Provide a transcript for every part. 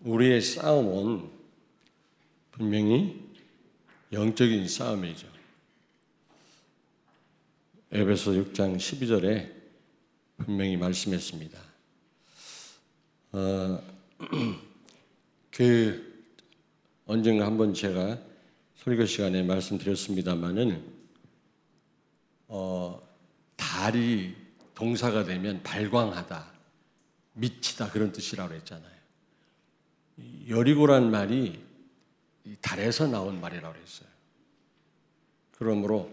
우리의 싸움은 분명히 영적인 싸움이죠. 에베소 6장 12절에 분명히 말씀했습니다. 언젠가 한번 제가 설교 시간에 말씀드렸습니다마는 달이 동사가 되면 발광하다, 미치다 그런 뜻이라고 했잖아요. 여리고란 말이 달에서 나온 말이라고 했어요. 그러므로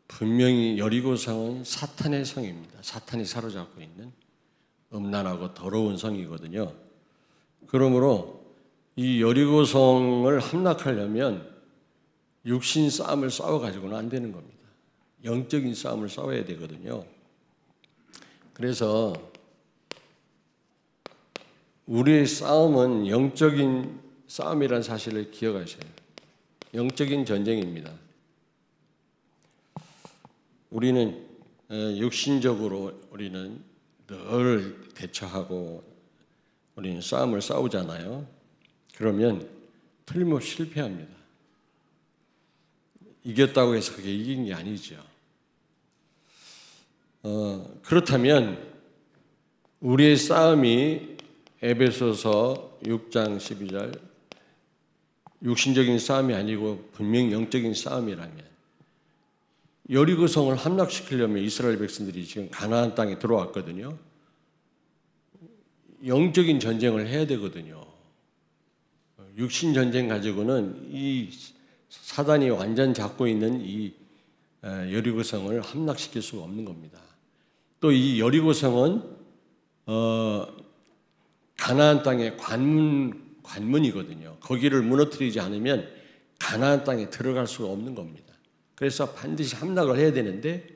분명히 여리고성은 사탄의 성입니다. 사탄이 사로잡고 있는 음란하고 더러운 성이거든요. 그러므로 이 여리고성을 함락하려면 육신 싸움을 싸워가지고는 안 되는 겁니다. 영적인 싸움을 싸워야 되거든요. 그래서 우리의 싸움은 영적인 싸움이라는 사실을 기억하셔야 돼요. 영적인 전쟁입니다. 우리는 육신적으로 우리는 늘 대처하고 우리는 싸움을 싸우잖아요. 그러면 틀림없이 실패합니다. 이겼다고 해서 그게 이긴 게 아니죠. 그렇다면 우리의 싸움이 에베소서 6장 12절 육신적인 싸움이 아니고 분명히 영적인 싸움이라면 여리고성을 함락시키려면 이스라엘 백성들이 지금 가나안 땅에 들어왔거든요. 영적인 전쟁을 해야 되거든요. 육신 전쟁 가지고는 이 사단이 완전 잡고 있는 이 여리고성을 함락시킬 수가 없는 겁니다. 또 이 여리고성은 가나안 땅의 관문이거든요. 거기를 무너뜨리지 않으면 가나안 땅에 들어갈 수가 없는 겁니다. 그래서 반드시 함락을 해야 되는데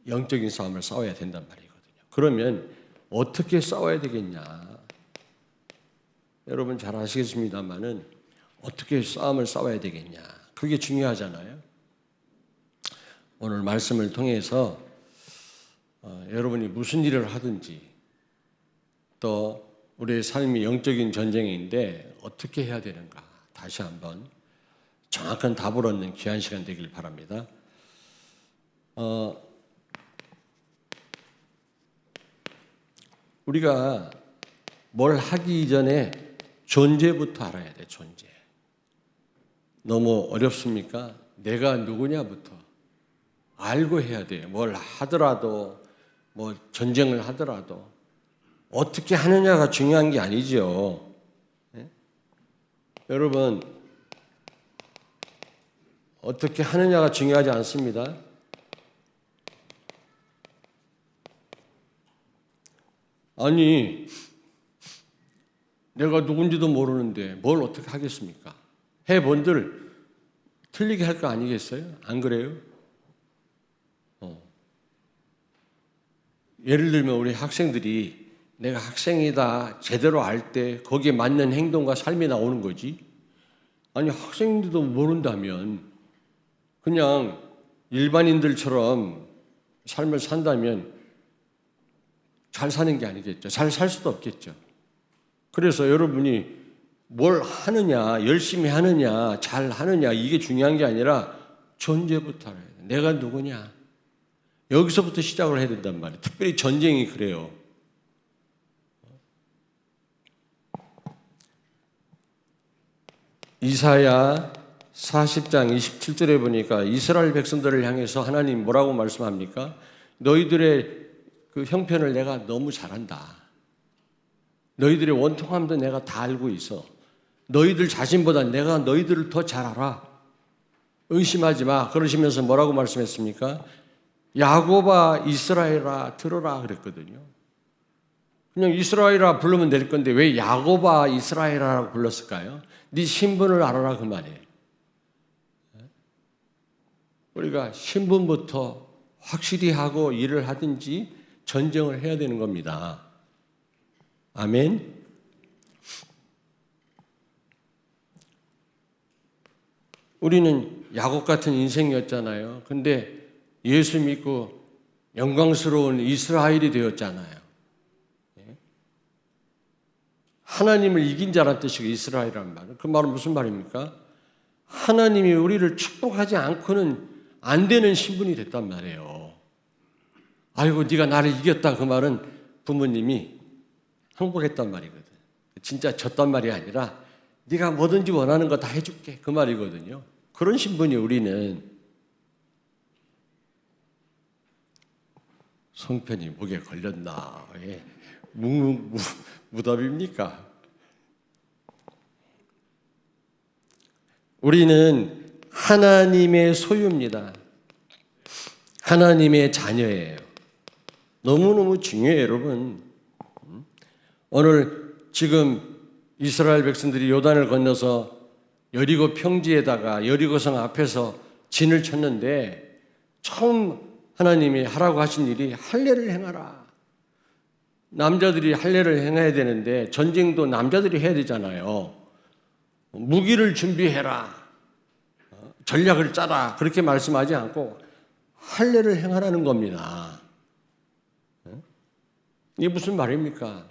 영적인 싸움을 싸워야 된단 말이거든요. 그러면 어떻게 싸워야 되겠냐? 여러분 잘 아시겠습니다만은 어떻게 싸움을 싸워야 되겠냐? 그게 중요하잖아요. 오늘 말씀을 통해서 여러분이 무슨 일을 하든지 또 우리의 삶이 영적인 전쟁인데 어떻게 해야 되는가 다시 한번 정확한 답을 얻는 귀한 시간 되길 바랍니다. 우리가 뭘 하기 전에 존재부터 알아야 돼. 존재. 너무 어렵습니까? 내가 누구냐부터 알고 해야 돼요. 뭘 하더라도 뭐 전쟁을 하더라도 어떻게 하느냐가 중요한 게 아니죠. 네? 여러분 어떻게 하느냐가 중요하지 않습니다. 아니 내가 누군지도 모르는데 뭘 어떻게 하겠습니까? 해본들 틀리게 할 거 아니겠어요? 안 그래요? 예를 들면 우리 학생들이 내가 학생이다 제대로 알 때 거기에 맞는 행동과 삶이 나오는 거지. 아니 학생들도 모른다면 그냥 일반인들처럼 삶을 산다면 잘 사는 게 아니겠죠. 잘 살 수도 없겠죠. 그래서 여러분이 뭘 하느냐, 열심히 하느냐, 잘 하느냐 이게 중요한 게 아니라 존재부터 알아야 돼. 내가 누구냐. 여기서부터 시작을 해야 된단 말이에요. 특별히 전쟁이 그래요. 이사야 40장 27절에 보니까 이스라엘 백성들을 향해서 하나님 뭐라고 말씀합니까? 너희들의 그 형편을 내가 너무 잘한다. 너희들의 원통함도 내가 다 알고 있어. 너희들 자신보다 내가 너희들을 더 잘 알아. 의심하지 마. 그러시면서 뭐라고 말씀했습니까? 야곱아 이스라엘아 들어라 그랬거든요. 그냥 이스라엘아 부르면 될 건데 왜 야곱아 이스라엘아라고 불렀을까요? 네 신분을 알아라 그 말이에요. 우리가 신분부터 확실히 하고 일을 하든지 전쟁을 해야 되는 겁니다. 아멘. 우리는 야곱 같은 인생이었잖아요. 근데 예수 믿고 영광스러운 이스라엘이 되었잖아요. 하나님을 이긴 자란 뜻이고 이스라엘이란 말은 그 말은 무슨 말입니까? 하나님이 우리를 축복하지 않고는 안 되는 신분이 됐단 말이에요. 아이고 네가 나를 이겼다 그 말은 부모님이 항복했단 말이거든. 진짜 졌단 말이 아니라 네가 뭐든지 원하는 거 다 해줄게 그 말이거든요. 그런 신분이 우리는. 송편이 목에 걸렸나? 왜 무답입니까? 우리는 하나님의 소유입니다. 하나님의 자녀예요. 너무너무 중요해요, 여러분. 오늘 지금 이스라엘 백성들이 요단을 건너서 여리고 평지에다가 여리고성 앞에서 진을 쳤는데 처음 하나님이 하라고 하신 일이 할례를 행하라. 남자들이 할례를 행해야 되는데 전쟁도 남자들이 해야 되잖아요. 무기를 준비해라. 전략을 짜라. 그렇게 말씀하지 않고 할례를 행하라는 겁니다. 이게 무슨 말입니까?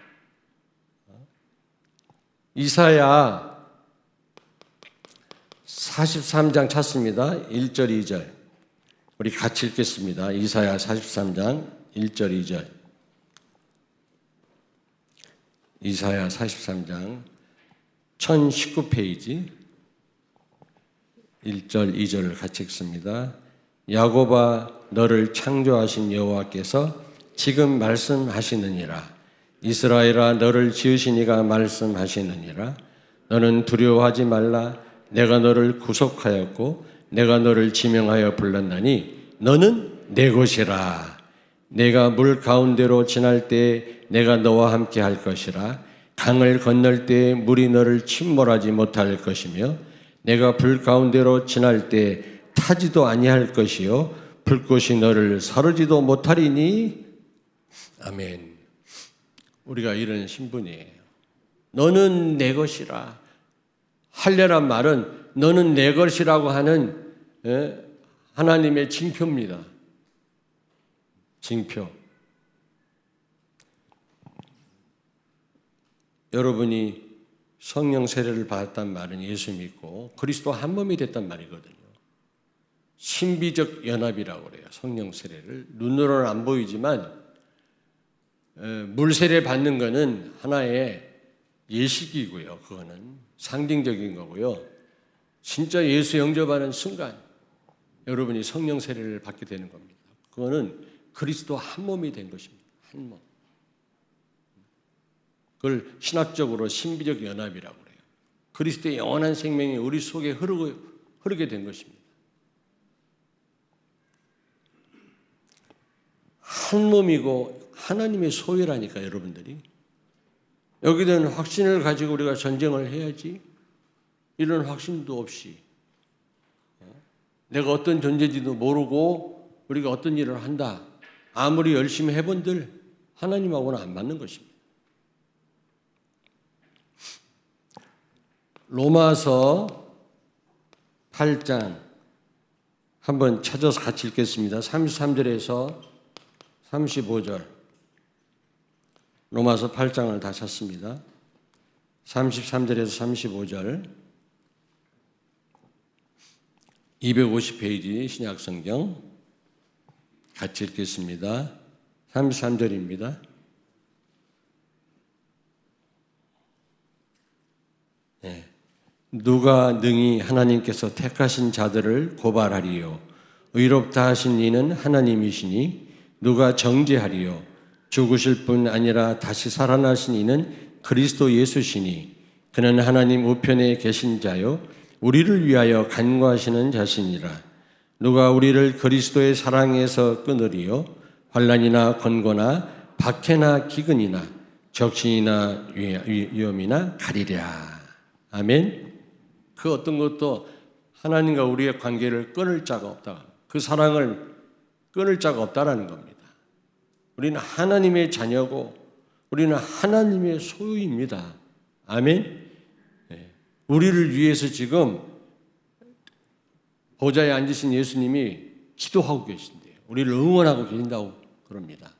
이사야 43장 찾습니다. 1절, 2절. 우리 같이 읽겠습니다. 이사야 43장 1절, 2절. 이사야 43장 1019페이지 1절, 2절을 같이 읽습니다. 야곱아 너를 창조하신 여호와께서 지금 말씀하시느니라. 이스라엘아 너를 지으신 이가 말씀하시느니라. 너는 두려워하지 말라. 내가 너를 구속하였고 내가 너를 지명하여 불렀나니 너는 내 것이라. 내가 물 가운데로 지날 때 내가 너와 함께 할 것이라. 강을 건널 때 물이 너를 침몰하지 못할 것이며 내가 불 가운데로 지날 때 타지도 아니할 것이요 불꽃이 너를 사르지도 못하리니. 아멘. 우리가 이런 신분이에요. 너는 내 것이라. 할례란 말은 너는 내 것이라고 하는 하나님의 징표입니다. 징표. 여러분이 성령 세례를 받았단 말은 예수 믿고 그리스도 한 몸이 됐단 말이거든요. 신비적 연합이라고 그래요. 성령 세례를. 눈으로는 안 보이지만 물 세례 받는 거는 하나의 예식이고요. 그거는 상징적인 거고요. 진짜 예수 영접하는 순간 여러분이 성령 세례를 받게 되는 겁니다. 그거는 그리스도 한 몸이 된 것입니다. 한 몸. 그걸 신학적으로 신비적 연합이라고 그래요. 그리스도의 영원한 생명이 우리 속에 흐르게 된 것입니다. 한 몸이고 하나님의 소유라니까 여러분들이. 여기에 대한 확신을 가지고 우리가 전쟁을 해야지 이런 확신도 없이 내가 어떤 존재인지도 모르고 우리가 어떤 일을 한다. 아무리 열심히 해본들 하나님하고는 안 맞는 것입니다. 로마서 8장 한번 찾아서 같이 읽겠습니다. 33절에서 35절. 로마서 8장을 다 찾습니다. 33절에서 35절. 250페이지 신약성경 같이 읽겠습니다. 33절입니다. 네. 누가 능히 하나님께서 택하신 자들을 고발하리요. 의롭다 하신 이는 하나님이시니 누가 정죄하리요. 죽으실 뿐 아니라 다시 살아나신 이는 그리스도 예수시니 그는 하나님 우편에 계신 자요 우리를 위하여 간구하시는 자시니라. 누가 우리를 그리스도의 사랑에서 끊으리요. 환난이나 권고나 박해나 기근이나 적신이나 위험이나 가리랴. 아멘. 그 어떤 것도 하나님과 우리의 관계를 끊을 자가 없다. 그 사랑을 끊을 자가 없다라는 겁니다. 우리는 하나님의 자녀고 우리는 하나님의 소유입니다. 아멘. 네. 우리를 위해서 지금 보좌에 앉으신 예수님이 기도하고 계신대요. 우리를 응원하고 계신다고 그럽니다.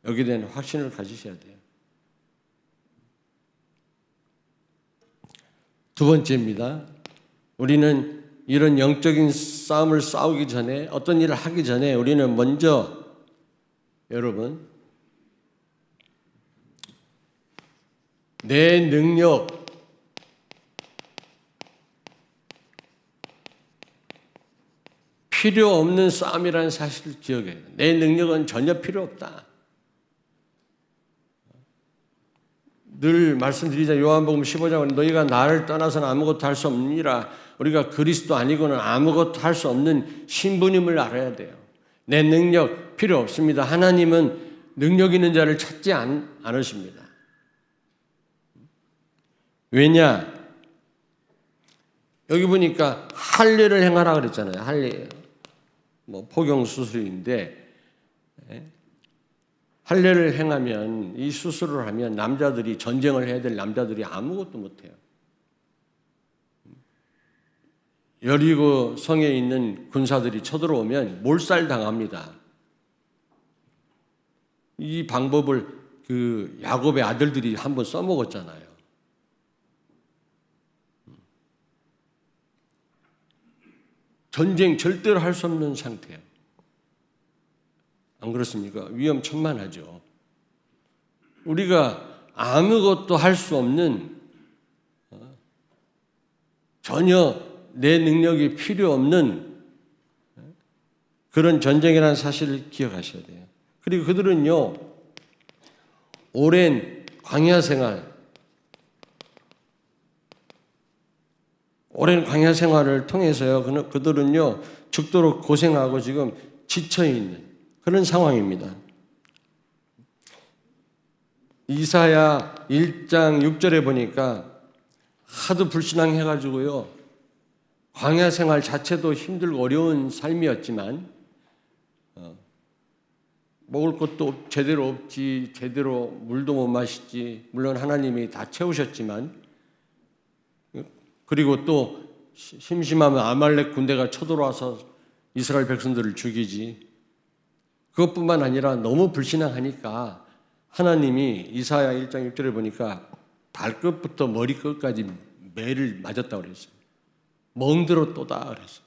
여기에 대한 확신을 가지셔야 돼요. 두 번째입니다. 우리는 이런 영적인 싸움을 싸우기 전에, 어떤 일을 하기 전에 우리는 먼저 여러분 내 능력, 필요 없는 싸움이라는 사실을 기억해야 돼요. 내 능력은 전혀 필요 없다. 늘 말씀드리자 요한복음 15장은 너희가 나를 떠나서는 아무것도 할 수 없느니라. 우리가 그리스도 아니고는 아무것도 할 수 없는 신분임을 알아야 돼요. 내 능력 필요 없습니다. 하나님은 능력 있는 자를 찾지 않으십니다. 왜냐? 여기 보니까 할례를 행하라 그랬잖아요. 할례. 포경 수술인데 할례를 행하면, 이 수술을 하면 남자들이, 전쟁을 해야 될 남자들이 아무것도 못해요. 여리고 성에 있는 군사들이 쳐들어오면 몰살당합니다. 이 방법을 그 야곱의 아들들이 한번 써먹었잖아요. 전쟁 절대로 할 수 없는 상태예요. 안 그렇습니까? 위험천만하죠. 우리가 아무것도 할 수 없는, 전혀 내 능력이 필요 없는 그런 전쟁이라는 사실을 기억하셔야 돼요. 그리고 그들은요, 오랜 광야 생활을 통해서요, 그들은요, 죽도록 고생하고 지금 지쳐있는 그런 상황입니다. 이사야 1장 6절에 보니까 하도 불신앙해가지고요, 광야 생활 자체도 힘들고 어려운 삶이었지만 먹을 것도 제대로 없지, 제대로 물도 못 마시지. 물론 하나님이 다 채우셨지만, 그리고 또 심심하면 아말렉 군대가 쳐들어와서 이스라엘 백성들을 죽이지. 그것뿐만 아니라 너무 불신앙하니까 하나님이 이사야 1장 6절에 보니까 발끝부터 머리끝까지 매를 맞았다고 그랬어요. 멍들어 또다 그랬어요.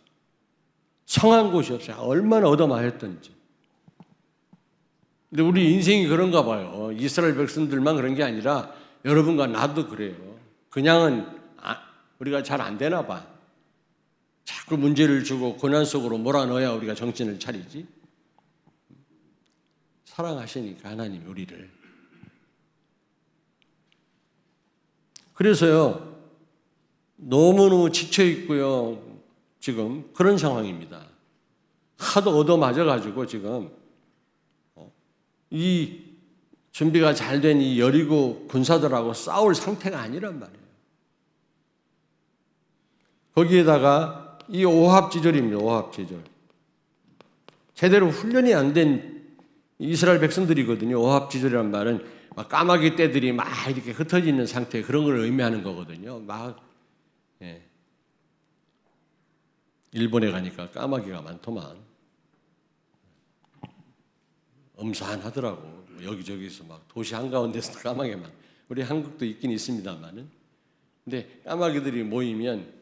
성한 곳이 없어요. 얼마나 얻어맞았던지. 근데 우리 인생이 그런가 봐요. 이스라엘 백성들만 그런 게 아니라 여러분과 나도 그래요. 그냥은 우리가 잘 안 되나 봐. 자꾸 문제를 주고 고난 속으로 몰아넣어야 우리가 정신을 차리지. 사랑하시니까 하나님이 우리를. 그래서요, 너무너무 지쳐있고요, 지금 그런 상황입니다. 하도 얻어맞아가지고 지금 이 준비가 잘 된 이 여리고 군사들하고 싸울 상태가 아니란 말이에요. 거기에다가 이 오합지졸입니다. 오합지졸. 제대로 훈련이 안 된 이스라엘 백성들이거든요. 오합지졸이란 말은 막 까마귀 떼들이 막 이렇게 흩어져 있는 상태, 그런 걸 의미하는 거거든요. 일본에 가니까 까마귀가 많더만. 엄산하더라고. 여기저기서 막 도시 한가운데서 까마귀만. 우리 한국도 있긴 있습니다만은. 근데 까마귀들이 모이면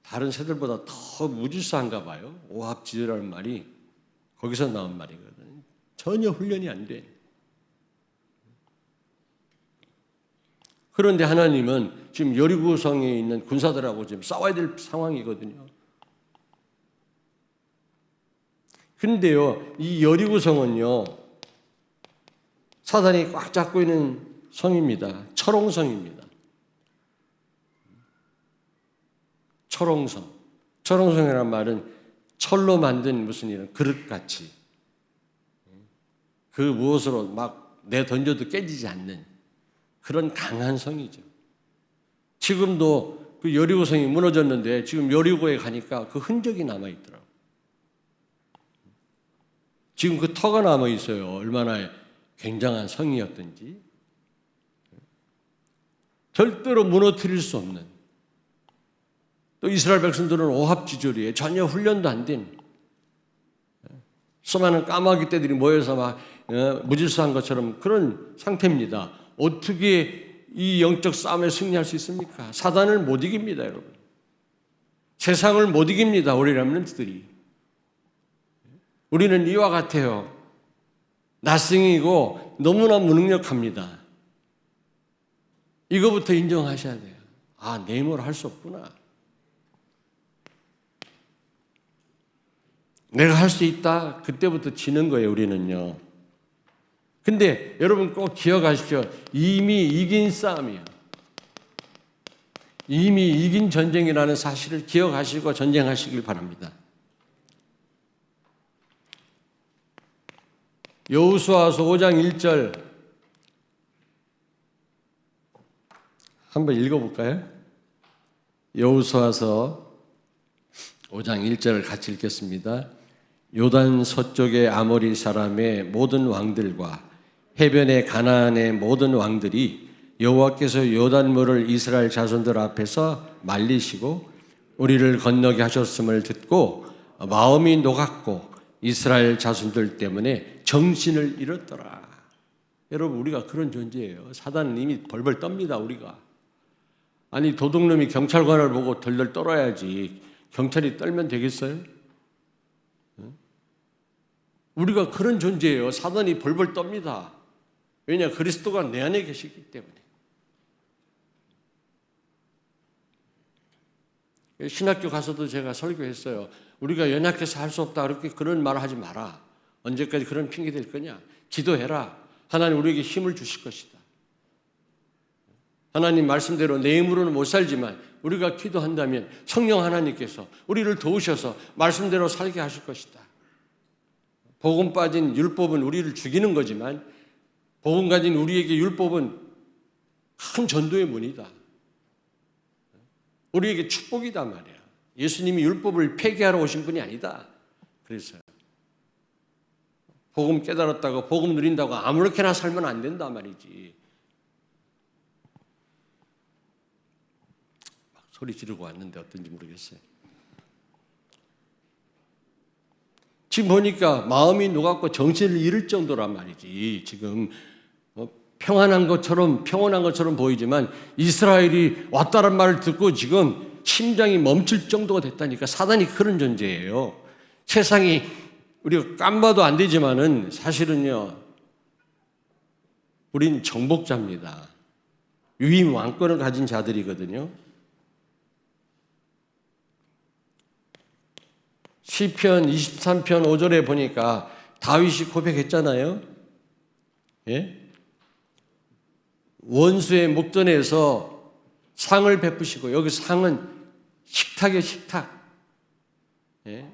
다른 새들보다 더 무질서한가 봐요. 오합지졸이라는 말이 거기서 나온 말이거든요. 전혀 훈련이 안 돼. 그런데 하나님은 지금 여리고성에 있는 군사들하고 지금 싸워야 될 상황이거든요. 그런데요, 이 여리고성은요, 사단이 꽉 잡고 있는 성입니다. 철옹성입니다. 철옹성. 철옹성이라는 말은 철로 만든 무슨 이런 그릇같이, 그 무엇으로 막 내던져도 깨지지 않는 그런 강한 성이죠. 지금도 그 여리고성이 무너졌는데 지금 여리고에 가니까 그 흔적이 남아있더라고요. 지금 그 터가 남아있어요. 얼마나 굉장한 성이었던지. 절대로 무너뜨릴 수 없는. 또 이스라엘 백성들은 오합지졸이에요. 전혀 훈련도 안 된. 수많은 까마귀 떼들이 모여서 막 무질서한 것처럼 그런 상태입니다. 어떻게 이 영적 싸움에 승리할 수 있습니까? 사단을 못 이깁니다, 여러분. 세상을 못 이깁니다, 우리 렘넌트들이. 우리는 이와 같아요. 낯승이고 너무나 무능력합니다. 이거부터 인정하셔야 돼요. 아, 내 힘으로 할 수 없구나. 내가 할 수 있다. 그때부터 지는 거예요, 우리는요. 근데 여러분 꼭 기억하십시오. 이미 이긴 싸움이에요. 이미 이긴 전쟁이라는 사실을 기억하시고 전쟁하시길 바랍니다. 여호수아서 5장 1절 한번 읽어볼까요? 여호수아서 5장 1절을 같이 읽겠습니다. 요단 서쪽의 아모리 사람의 모든 왕들과 해변의 가나안의 모든 왕들이 여호와께서 요단물을 이스라엘 자손들 앞에서 말리시고 우리를 건너게 하셨음을 듣고 마음이 녹았고 이스라엘 자손들 때문에 정신을 잃었더라. 여러분, 우리가 그런 존재예요. 사단은 이미 벌벌 떱니다, 우리가. 아니, 도둑놈이 경찰관을 보고 덜덜 떨어야지 경찰이 떨면 되겠어요? 우리가 그런 존재예요. 사단이 벌벌 떱니다. 왜냐? 그리스도가 내 안에 계시기 때문에. 신학교 가서도 제가 설교했어요. 우리가 연약해서 할 수 없다. 그렇게 그런 말을 하지 마라. 언제까지 그런 핑계 댈 거냐? 기도해라. 하나님 우리에게 힘을 주실 것이다. 하나님 말씀대로 내 힘으로는 못 살지만 우리가 기도한다면 성령 하나님께서 우리를 도우셔서 말씀대로 살게 하실 것이다. 복음 빠진 율법은 우리를 죽이는 거지만 복음 가진 우리에게 율법은 큰 전도의 문이다. 우리에게 축복이다 말이야. 예수님이 율법을 폐기하러 오신 분이 아니다. 그래서 복음 깨달았다고 복음 누린다고 아무렇게나 살면 안 된다 말이지. 막 소리 지르고 왔는데 어떤지 모르겠어요. 지금 보니까 마음이 녹았고 정신을 잃을 정도란 말이지. 지금 평안한 것처럼 보이지만 이스라엘이 왔다는 말을 듣고 지금 심장이 멈출 정도가 됐다니까. 사단이 그런 존재예요. 세상이 우리가 깜봐도 안 되지만은 사실은요, 우린 정복자입니다. 유임 왕권을 가진 자들이거든요. 시편 23편 5절에 보니까 다윗이 고백했잖아요. 예? 원수의 목전에서 상을 베푸시고, 여기 상은 식탁이에요, 식탁. 예?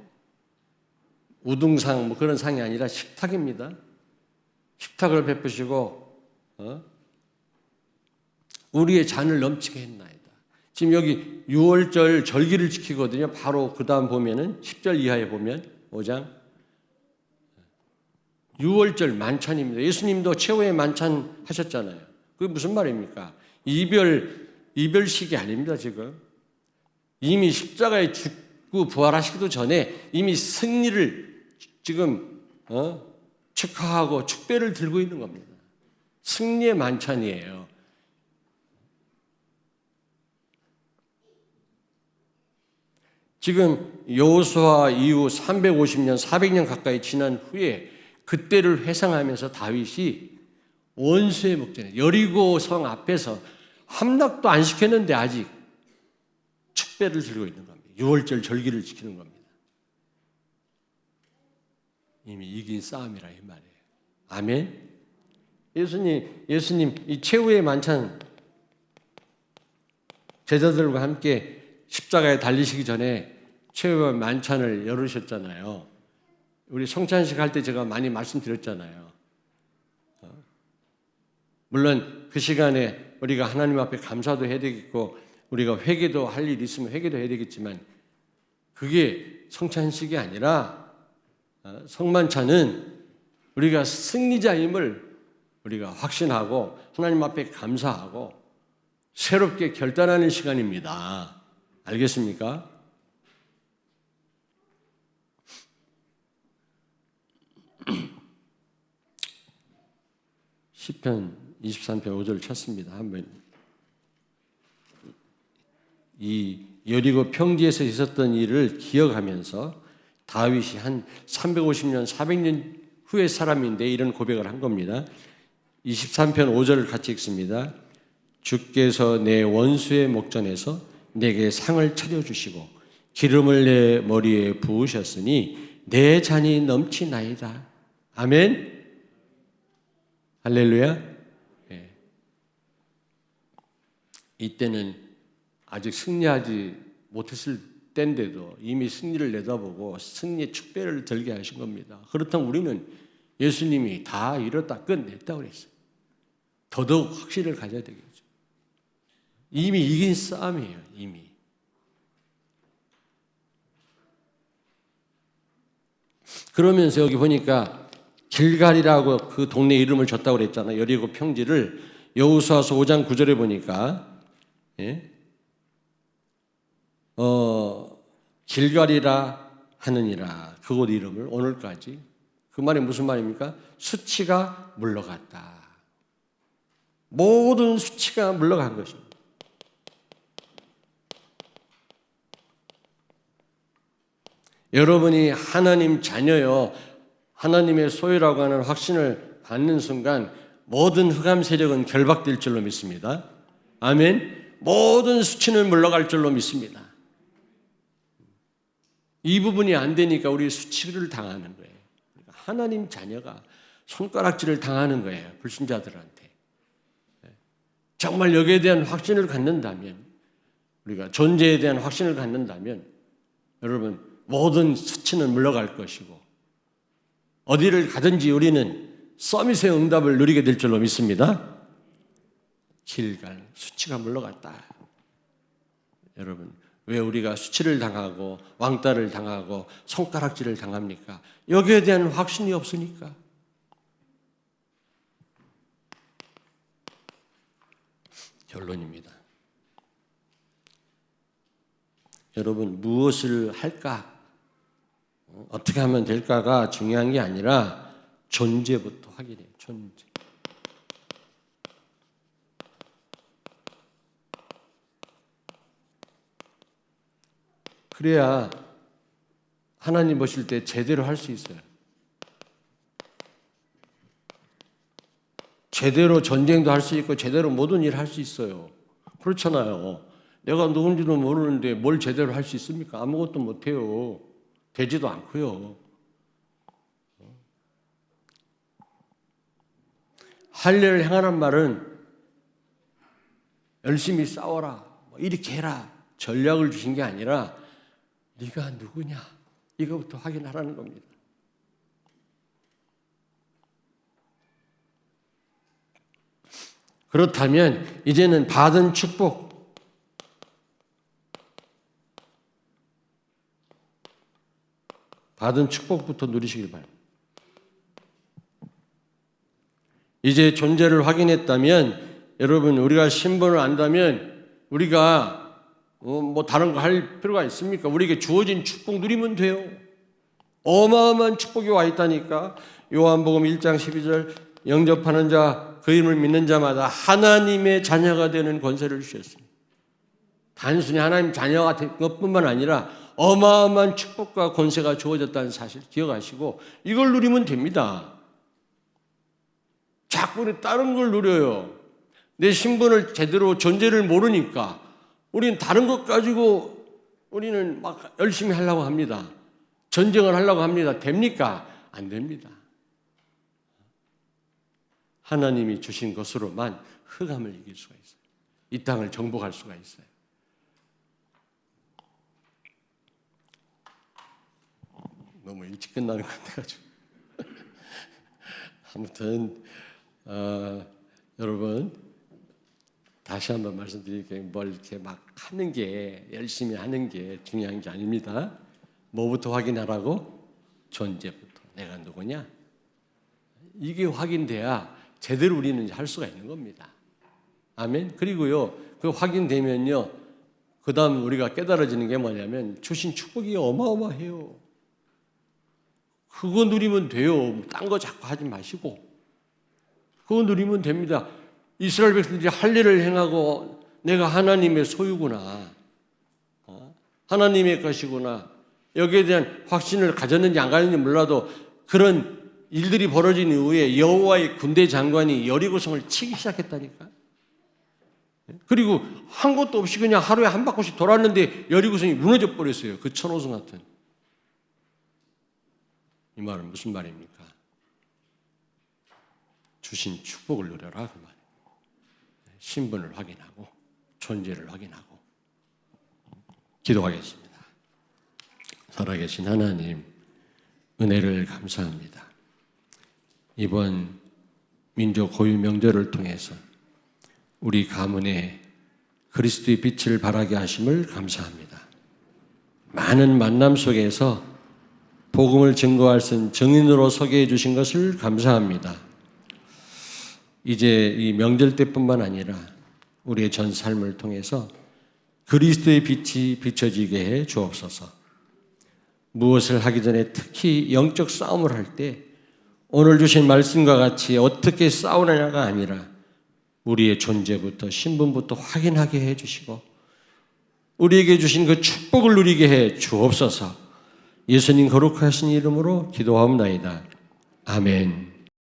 우등상 뭐 그런 상이 아니라 식탁입니다. 식탁을 베푸시고 우리의 잔을 넘치게 했나이다. 지금 여기 6월절 절기를 지키거든요. 바로 그 다음 보면은 10절 이하에 보면 5장 6월절 만찬입니다. 예수님도 최후의 만찬 하셨잖아요. 그게 무슨 말입니까? 이별식이 아닙니다. 지금 이미 십자가에 죽고 부활하시기도 전에 이미 승리를 지금 축하하고 축배를 들고 있는 겁니다. 승리의 만찬이에요. 지금 여호수아 이후 350년, 400년 가까이 지난 후에 그때를 회상하면서 다윗이 원수의 목전에 여리고 성 앞에서 함락도 안 시켰는데 아직 축배를 들고 있는 겁니다. 6월절 절기를 지키는 겁니다. 이미 이긴 싸움이라 이 말이에요. 아멘. 예수님 이 최후의 만찬 제자들과 함께 십자가에 달리시기 전에 최후의 만찬을 열으셨잖아요. 우리 성찬식 할 때 제가 많이 말씀드렸잖아요. 물론 그 시간에 우리가 하나님 앞에 감사도 해야 되겠고 우리가 회개도 할 일 있으면 회개도 해야 되겠지만 그게 성찬식이 아니라 성만찬은 우리가 승리자임을 우리가 확신하고 하나님 앞에 감사하고 새롭게 결단하는 시간입니다. 알겠습니까? 시편 23편 5절 찾습니다. 한번 이 여리고 평지에서 있었던 일을 기억하면서 다윗이 한 350년, 400년 후의 사람인데 이런 고백을 한 겁니다. 23편 5절을 같이 읽습니다. 주께서 내 원수의 목전에서 내게 상을 차려주시고 기름을 내 머리에 부으셨으니 내 잔이 넘치나이다. 아멘. 할렐루야. 네. 이때는 아직 승리하지 못했을 때인데도 이미 승리를 내다보고 승리의 축배를 들게 하신 겁니다. 그렇다면 우리는 예수님이 다 이뤘다 끝냈다고 그랬어요. 더더욱 확신을 가져야 되겠죠. 이미 이긴 싸움이에요. 이미. 그러면서 여기 보니까 길갈이라고 그 동네 이름을 줬다고 그랬잖아요. 여리고 평지를 여호수아서 5장 9절에 보니까 길갈이라 하느니라 그곳 이름을 오늘까지. 그 말이 무슨 말입니까? 수치가 물러갔다. 모든 수치가 물러간 것입니다. 여러분이 하나님 자녀요, 하나님의 소유라고 하는 확신을 갖는 순간 모든 흑암 세력은 결박될 줄로 믿습니다. 아멘. 모든 수치는 물러갈 줄로 믿습니다. 이 부분이 안 되니까 우리 수치를 당하는 거예요. 하나님 자녀가 손가락질을 당하는 거예요. 불신자들한테. 정말 여기에 대한 확신을 갖는다면, 우리가 존재에 대한 확신을 갖는다면 여러분 모든 수치는 물러갈 것이고 어디를 가든지 우리는 서밋의 응답을 누리게 될 줄로 믿습니다. 길갈, 수치가 물러갔다. 여러분 왜 우리가 수치를 당하고 왕따를 당하고 손가락질을 당합니까? 여기에 대한 확신이 없으니까. 결론입니다. 여러분 무엇을 할까? 어떻게 하면 될까가 중요한 게 아니라 존재부터 확인해요. 존재. 그래야 하나님 보실 때 제대로 할 수 있어요. 제대로 전쟁도 할 수 있고 제대로 모든 일 할 수 있어요. 그렇잖아요. 내가 누군지도 모르는데 뭘 제대로 할 수 있습니까? 아무것도 못해요. 되지도 않고요. 할례를 행하란 말은 열심히 싸워라, 이렇게 해라, 전략을 주신 게 아니라 네가 누구냐 이거부터 확인하라는 겁니다. 그렇다면 이제는 받은 축복부터 누리시길 바랍니다. 이제 존재를 확인했다면 여러분 우리가 신분을 안다면 우리가 뭐 다른 거 할 필요가 있습니까? 우리에게 주어진 축복 누리면 돼요. 어마어마한 축복이 와 있다니까. 요한복음 1장 12절 영접하는 자 그 이름을 믿는 자마다 하나님의 자녀가 되는 권세를 주셨습니다. 단순히 하나님 자녀가 된 것뿐만 아니라 어마어마한 축복과 권세가 주어졌다는 사실 기억하시고 이걸 누리면 됩니다. 자꾸 우리 다른 걸 누려요. 내 신분을 제대로 존재를 모르니까 우리는 다른 것 가지고 우리는 막 열심히 하려고 합니다. 전쟁을 하려고 합니다. 됩니까? 안 됩니다. 하나님이 주신 것으로만 흑암을 이길 수가 있어요. 이 땅을 정복할 수가 있어요. 너무 일찍 끝나는 것 같아가지고 아무튼 여러분 다시 한번 말씀드릴게요. 뭘 이렇게 막 하는 게 열심히 하는 게 중요한 게 아닙니다. 뭐부터 확인하라고? 존재부터. 내가 누구냐? 이게 확인돼야 제대로 우리는 할 수가 있는 겁니다. 아멘. 그리고요 그 확인되면요 그 다음 우리가 깨달아지는 게 뭐냐면 주신 축복이 어마어마해요. 그거 누리면 돼요. 딴 거 자꾸 하지 마시고 그거 누리면 됩니다. 이스라엘 백성들이 할례를 행하고 내가 하나님의 소유구나. 하나님의 것이구나. 여기에 대한 확신을 가졌는지 안 가졌는지 몰라도 그런 일들이 벌어진 이후에 여호와의 군대 장관이 여리고성을 치기 시작했다니까. 그리고 한 것도 없이 그냥 하루에 한 바퀴씩 돌았는데 여리고성이 무너져 버렸어요. 그 천호성 같은. 이 말은 무슨 말입니까? 주신 축복을 누려라 그 말이에요. 신분을 확인하고 존재를 확인하고. 기도하겠습니다. 살아계신 하나님, 은혜를 감사합니다. 이번 민족 고유 명절을 통해서 우리 가문에 그리스도의 빛을 발하게 하심을 감사합니다. 많은 만남 속에서 복음을 증거할 수 있는 증인으로 서게 해주신 것을 감사합니다. 이제 이 명절 때뿐만 아니라 우리의 전 삶을 통해서 그리스도의 빛이 비춰지게 해 주옵소서. 무엇을 하기 전에 특히 영적 싸움을 할 때 오늘 주신 말씀과 같이 어떻게 싸우느냐가 아니라 우리의 존재부터 신분부터 확인하게 해 주시고 우리에게 주신 그 축복을 누리게 해 주옵소서. 예수님 거룩하신 이름으로 기도하옵나이다. 아멘.